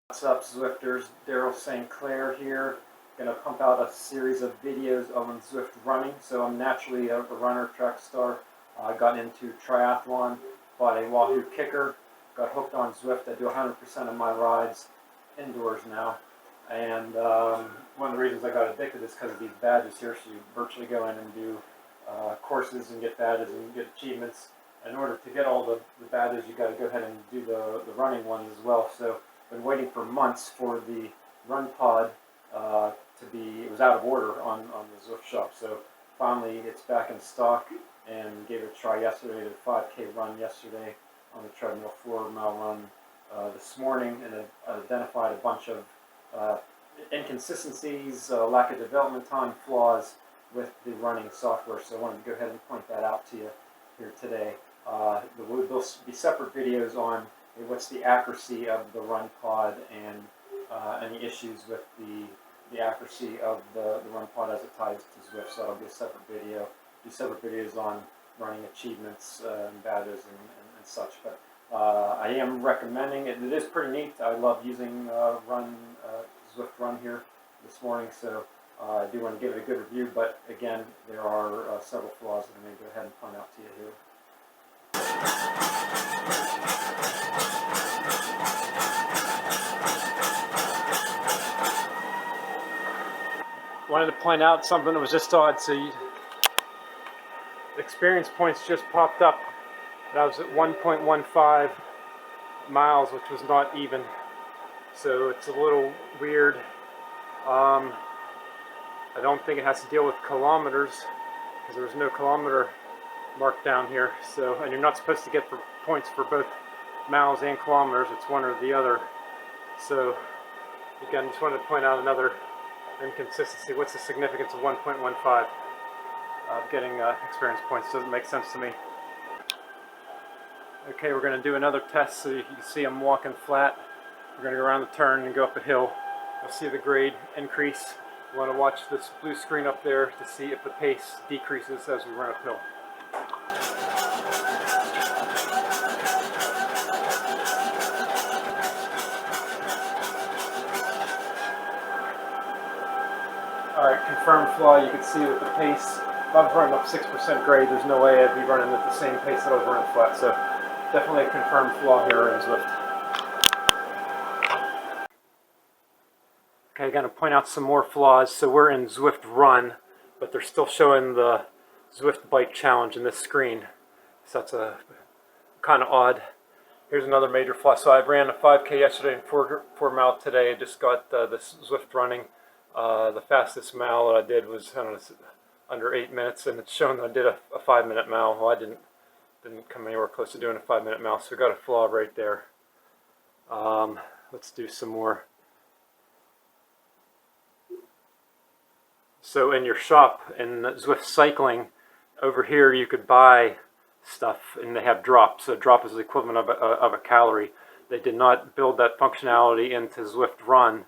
What's up, Zwifters? Daryl St. Clair here. Going to pump out a series of videos on Zwift running. So I'm naturally a runner, track star. I got into triathlon, bought a Wahoo kicker, got hooked on Zwift. I do 100% of my rides indoors now. And one of the reasons I got addicted is because of these badges here. So you virtually go in and do courses and get badges and get achievements. In order to get all the badges, you got to go ahead and do the running ones as well. So been waiting for months for the run pod to be, it was out of order on the Zwift shop. So finally it's back in stock and gave it a try yesterday. Did a 5K run yesterday on the treadmill, 4-mile run this morning, and identified a bunch of inconsistencies, lack of development time, flaws with the running software. So I wanted to go ahead and point that out to you here today. There'll be separate videos on what's the accuracy of the run pod and any issues with the accuracy of the run pod as it ties to Zwift. So that'll be a separate video. Do separate videos on running achievements and badges and such. But I am recommending it. It is pretty neat. I love using Zwift Run here this morning. So I do want to give it a good review. But again, there are several flaws that I'm going to go ahead and point out to you here. Wanted to point out something that was just odd. So experience points just popped up. I was at 1.15 miles, which was not even. So it's a little weird. I don't think it has to deal with kilometers because there was no kilometer marked down here. So, and you're not supposed to get points for both miles and kilometers. It's one or the other. So again, just wanted to point out another inconsistency. What's the significance of 1.15 getting experience points? Doesn't make sense to me. Okay, we're going to do another test. So you can see I'm walking flat. We're going to go around the turn and go up a hill. You'll see the grade increase. You want to watch this blue screen up there to see if the pace decreases as we run uphill. Alright, confirmed flaw. You can see with the pace, if I was running up 6% grade, there's no way I'd be running at the same pace that I was running flat. So definitely a confirmed flaw here in Zwift. Okay, I'm going to point out some more flaws. So we're in Zwift Run, but they're still showing the Zwift Bike Challenge in this screen. So that's a kind of odd. Here's another major flaw. So I ran a 5K yesterday and 4-mile today. I just got this Zwift running. The fastest mile that I did was, I don't know, under 8 minutes, and it's shown that I did a 5-minute mile. Well, I didn't come anywhere close to doing a 5-minute mile, so we got a flaw right there. Let's do some more. So in your shop, in Zwift Cycling, over here you could buy stuff, and they have drops. So drop is the equivalent of a calorie. They did not build that functionality into Zwift Run,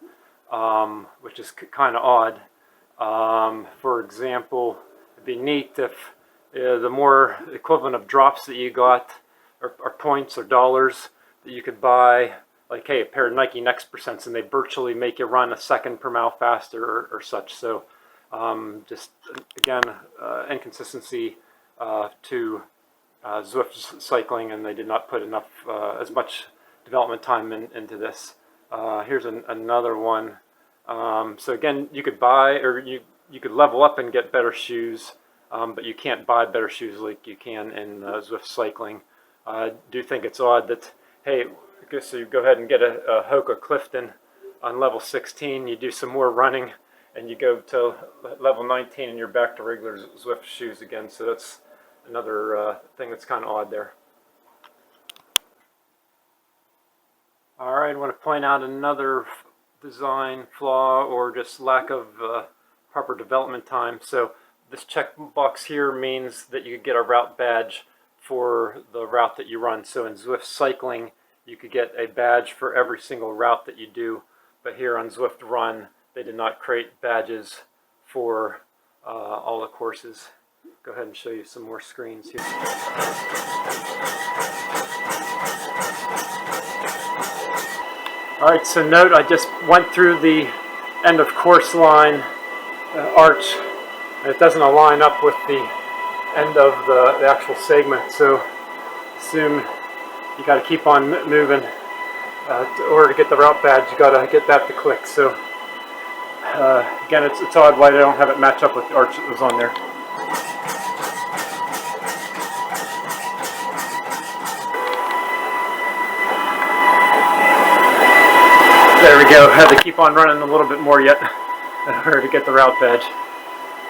which is kind of odd. For example, it'd be neat if the more equivalent of drops that you got, or points or dollars that you could buy, like hey, a pair of Nike Next Percents, and they virtually make you run a second per mile faster or such. So just again, inconsistery to Zwift Cycling, and they did not put enough, as much development time into this. Here's another one. So again, you could buy, or you could level up and get better shoes, but you can't buy better shoes like you can in Zwift Cycling. I do think it's odd that, hey, so you go ahead and get a Hoka Clifton on level 16, you do some more running, and you go to level 19 and you're back to regular Zwift shoes again. So that's another thing that's kind of odd there. Alright, I want to point out another design flaw or just lack of proper development time. So this checkbox here means that you could get a route badge for the route that you run. So in Zwift Cycling, you could get a badge for every single route that you do. But here on Zwift Run, they did not create badges for all the courses. Go ahead and show you some more screens here. Alright, so note I just went through the end of course line arch, and it doesn't align up with the end of the actual segment, so assume you got to keep on moving. In order to get the route badge, you got to get that to click. So again, it's odd why they don't have it match up with the arch that was on there. There we go. Had to keep on running a little bit more yet in order to get the route badge.